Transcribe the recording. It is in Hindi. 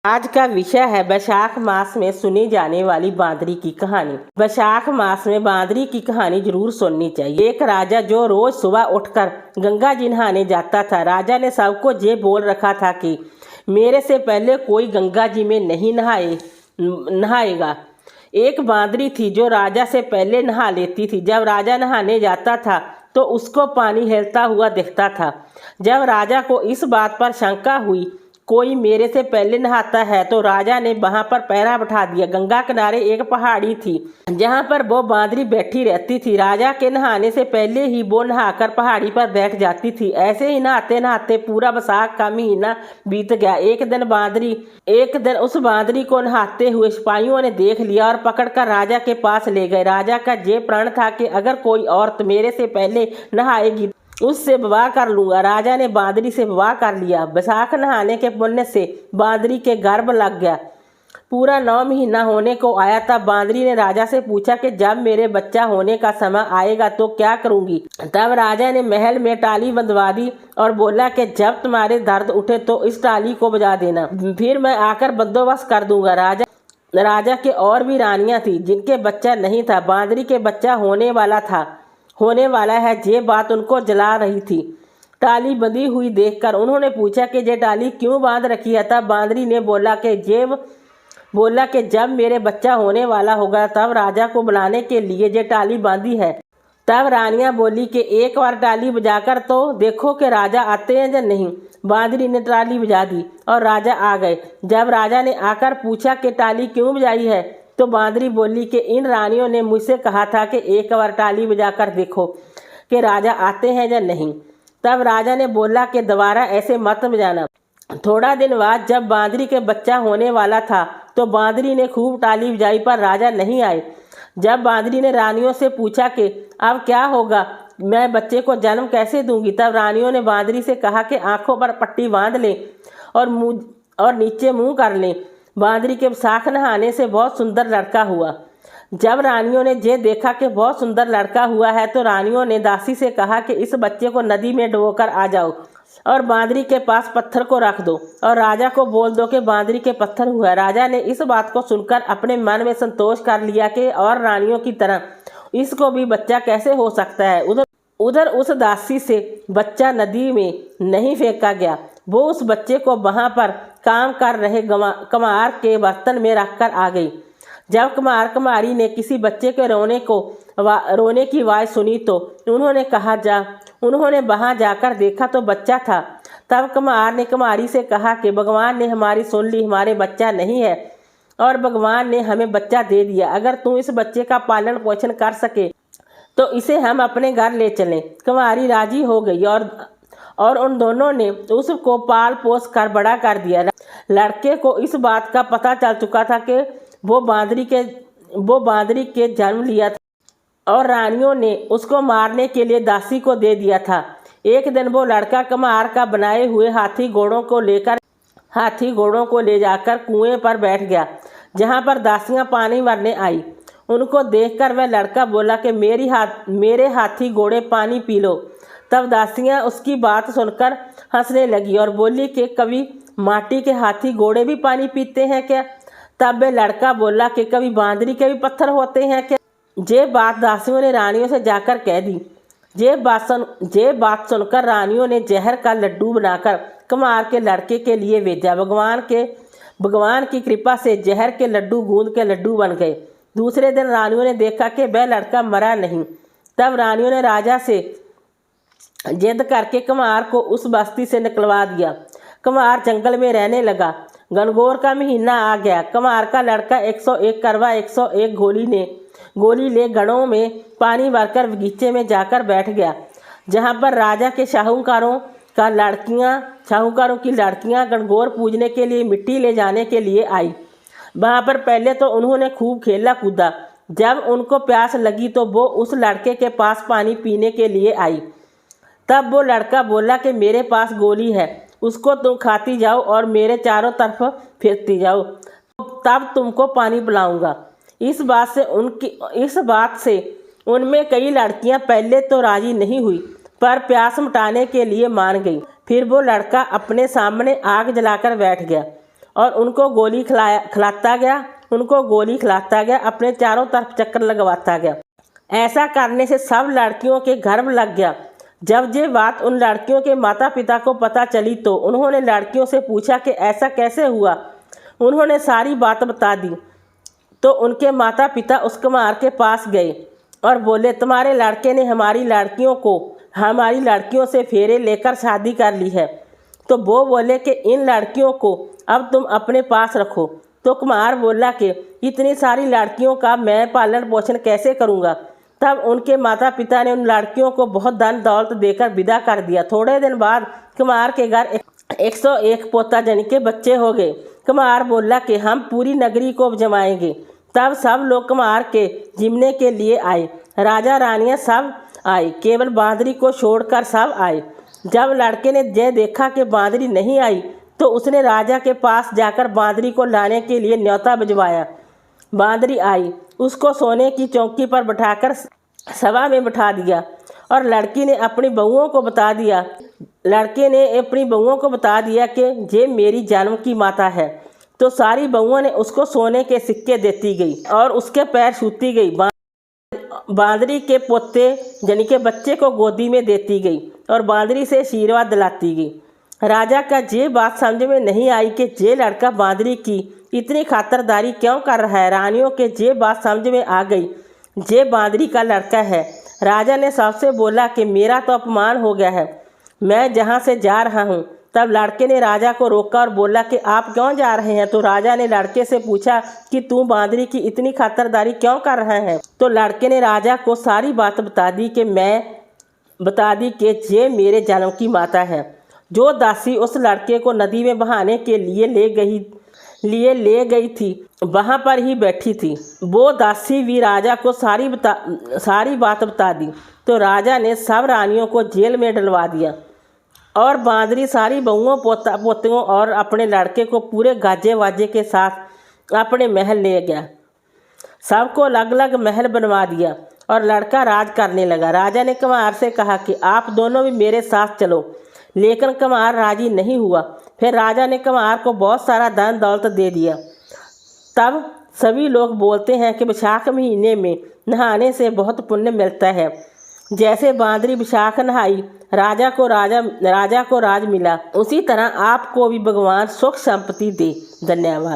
आज का विषय है वैशाख मास में सुनी जाने वाली बांदरी की कहानी। वैशाख मास में बांदरी की कहानी जरूर सुननी चाहिए। एक राजा जो रोज सुबह उठकर गंगा जी नहाने जाता था। राजा ने सबको ये बोल रखा था कि मेरे से पहले कोई गंगा जी में नहीं नहाएगा। एक बांदरी थी जो राजा से पहले नहा लेती थी। जब राजा नहाने जाता था तो उसको पानी हिलता हुआ दिखता था। जब राजा को इस बात पर शंका हुई कोई मेरे से पहले नहाता है तो राजा ने वहां पर पहरा बैठा दिया। गंगा किनारे एक पहाड़ी थी जहां पर वो बांदरी बैठी रहती थी। राजा के नहाने से पहले ही वो नहाकर पहाड़ी पर बैठ जाती थी। ऐसे ही नहाते नहाते पूरा वैशाख का महीना बीत गया। एक दिन उस बांदरी को नहाते हुए सिपाहियों ने देख लिया और पकड़कर राजा के पास ले गए। राजा का ये प्रण था कि अगर कोई औरत मेरे से पहले नहाएगी उससे विवाह कर लूंगा। राजा ने बांदरी से विवाह कर लिया। वैशाख नहाने के पुण्य से बांदरी के गर्भ लग गया। पूरा 9 महीना होने को आया तब बांदरी ने राजा से पूछा कि जब मेरे बच्चा होने का समय आएगा तो क्या करूंगी। तब राजा ने महल में टाली बंधवा दी और बोला कि जब तुम्हारे दर्द उठे तो इस टाली को बजा देना, फिर मैं आकर बंदोबस्त कर दूंगा। राजा के और भी रानियां थी जिनके बच्चा नहीं था। बांदरी के बच्चा होने वाला है ये बात उनको जला रही थी। टाली बंधी हुई देखकर उन्होंने पूछा कि ये टाली क्यों बांध रखी है। तब बांदरी ने बोला कि जब मेरे बच्चा होने वाला होगा तब राजा को बुलाने के लिए ये टाली बांधी है। तब रानियां बोली कि एक बार टाली बजाकर तो देखो कि राजा आते हैं या नहीं। बांदरी ने टाली बजा दी और राजा आ गए। जब राजा ने आकर पूछा कि टाली क्यों बजाई है तो बांदरी बोली कि इन रानियों ने मुझसे कहा था कि एक बार टाली बजाकर देखो कि राजा आते हैं या नहीं। तब राजा ने बोला कि दोबारा ऐसे मत बजाना। थोड़ा दिन बाद जब बांदरी के बच्चा होने वाला था तो बांदरी ने खूब टाली बजाई पर राजा नहीं आए। जब बांदरी ने रानियों से पूछा कि अब क्या होगा, मैं बच्चे को जन्म कैसे दूंगी, तब रानियों ने बांदरी से कहा कि आंखों पर पट्टी बांध लें और नीचे मुंह कर लें। बांदरी के वैशाख नहाने से बहुत सुंदर लड़का हुआ। जब रानियों ने ये देखा कि बहुत सुंदर लड़का हुआ है तो रानियों ने दासी से कहा कि इस बच्चे को नदी में डुबोकर आ जाओ और बांदरी के पास पत्थर को रख दो और राजा को बोल दो कि बांदरी के पत्थर हुआ। राजा ने इस बात को सुनकर अपने मन में संतोष कर लिया कि और रानियों की तरह इसको भी बच्चा कैसे हो सकता है। उधर उस दासी से बच्चा नदी में नहीं फेंका गया। वो उस बच्चे को वहां पर काम कर रहे कमार के बर्तन में रखकर आ गई। जब कमारी ने किसी बच्चे के रोने की आवाज़ सुनी तो उन्होंने वहां जाकर देखा तो बच्चा था। तब कमार ने कमारी से कहा कि भगवान ने हमारी सुन ली, हमारे बच्चा नहीं है और भगवान ने हमें बच्चा दे दिया। अगर तू इस बच्चे का पालन पोषण कर सके तो इसे हम अपने घर ले चलें। कुमारी राजी हो गई और उन दोनों ने उसको पाल पोस कर बड़ा कर दिया। लड़के को इस बात का पता चल चुका था कि वो बांदरी के जन्म लिया था और रानियों ने उसको मारने के लिए दासी को दे दिया था। एक दिन वो लड़का कमार का बनाए हुए हाथी घोड़ों को ले जाकर कुएं पर बैठ गया जहां पर दासियां पानी भरने आई। उनको देखकर वह लड़का बोला कि मेरे हाथी घोड़े पानी पी लो। तब दासियां उसकी बात सुनकर हंसने लगी और बोली कि कभी माटी के हाथी घोड़े भी पानी पीते हैं क्या। तब वह लड़का बोला कि कभी बांदरी के भी पत्थर होते हैं क्या। ये बात दासियों ने रानियों से जाकर कह दी। ये बात सुनकर रानियों ने जहर का लड्डू बनाकर कुमार के लड़के के लिए भेजा। भगवान की कृपा से जहर के लड्डू गूंद के लड्डू बन गए। दूसरे दिन रानियों ने देखा कि वह लड़का मरा नहीं। तब रानियों ने राजा से जिद करके कुमार को उस बस्ती से निकलवा दिया। कुमार जंगल में रहने लगा। गणगौर का महीना आ गया। कुमार का लड़का 101 करवा 101 गोली ले गड़ों में पानी भरकर बगीचे में जाकर बैठ गया जहां पर राजा के शाहूकारों की लड़कियां गणगौर पूजने के लिए मिट्टी ले जाने के लिए आई। वहां पर पहले तो उन्होंने खूब खेला कूदा। जब उनको प्यास लगी तो वो उस लड़के के पास पानी पीने के लिए आई। तब वो लड़का बोला कि मेरे पास गोली है, उसको तुम खाती जाओ और मेरे चारों तरफ फिरती जाओ, तब तुमको पानी पिलाऊंगा। इस बात से उनमें कई लड़कियां पहले तो राजी नहीं हुई पर प्यास मिटाने के लिए मान गई। फिर वो लड़का अपने सामने आग जलाकर बैठ गया और उनको गोली खिलाता गया, अपने चारों तरफ चक्कर लगवाता गया। ऐसा करने से सब लड़कियों के गर्भ लग गया। जब ये बात उन लड़कियों के माता पिता को पता चली तो उन्होंने लड़कियों से पूछा कि ऐसा कैसे हुआ। उन्होंने सारी बात बता दी तो उनके माता पिता उस कुम्हार के पास गए और बोले, तुम्हारे लड़के ने हमारी लड़कियों से फेरे लेकर शादी कर ली है। तो वो बोले कि इन लड़कियों को अब तुम अपने पास रखो। तो कुम्हार बोला कि इतनी सारी लड़कियों का मैं पालन पोषण कैसे करूँगा। तब उनके माता पिता ने उन लड़कियों को बहुत धन दौलत देकर विदा कर दिया। थोड़े दिन बाद कुम्हार के घर 101 पोता जन के बच्चे हो गए। कुम्हार बोला कि हम पूरी नगरी को जमाएंगे। तब सब लोग कुम्हार के जिमने के लिए आए। राजा रानियां सब आए, केवल बांदरी को छोड़कर सब आए। जब लड़के ने यह देखा कि बांदरी नहीं आई तो उसने राजा के पास जाकर बांदरी को लाने के लिए न्योता भिजवाया। बांदरी आई, उसको सोने की चौकी पर बैठाकर सभा में बैठा दिया और लड़के ने अपनी बहुओं को बता दिया कि ये मेरी जन्म की माता है। तो सारी बहुओं ने उसको सोने के सिक्के देती गई और उसके पैर छूती गई। बांदरी के पोते यानी के बच्चे को गोदी में देती गई और बांदरी से आशीर्वाद दिलाती गई। राजा का ये बात समझ में नहीं आई कि ये लड़का बांदरी की इतनी खातिरदारी क्यों कर रहा है। रानियों के ये बात समझ में आ गई, ये बांदरी का लड़का है। राजा ने सबसे बोला कि मेरा तो अपमान हो गया है, मैं जहाँ से जा रहा हूँ। तब लड़के ने राजा को रोका और बोला कि आप क्यों जा रहे हैं। तो राजा ने लड़के से पूछा कि तू बांदरी की इतनी खातिरदारी क्यों कर रहा है। तो लड़के ने राजा को सारी बात बता दी कि ये मेरे जन्म की माता है। जो दासी उस लड़के को नदी में बहाने के लिए ले गई थी वहाँ पर ही बैठी थी। वो दासी भी राजा को सारी बात बता दी। तो राजा ने सब रानियों को जेल में डलवा दिया और बांदरी सारी बहुओं पोतियों और अपने लड़के को पूरे गाजे वाजे के साथ अपने महल ले गया। सबको अलग अलग महल बनवा दिया और लड़का राज करने लगा। राजा ने कुम्हार से कहा कि आप दोनों भी मेरे साथ चलो, लेकिन कुम्हार राजी नहीं हुआ। फिर राजा ने कुम्हार को बहुत सारा धन दौलत दे दिया। तब सभी लोग बोलते हैं कि विशाख महीने में नहाने से बहुत पुण्य मिलता है। जैसे बांदरी विशाख नहाई, राजा को राज मिला, उसी तरह आपको भी भगवान सुख संपत्ति दे। धन्यवाद।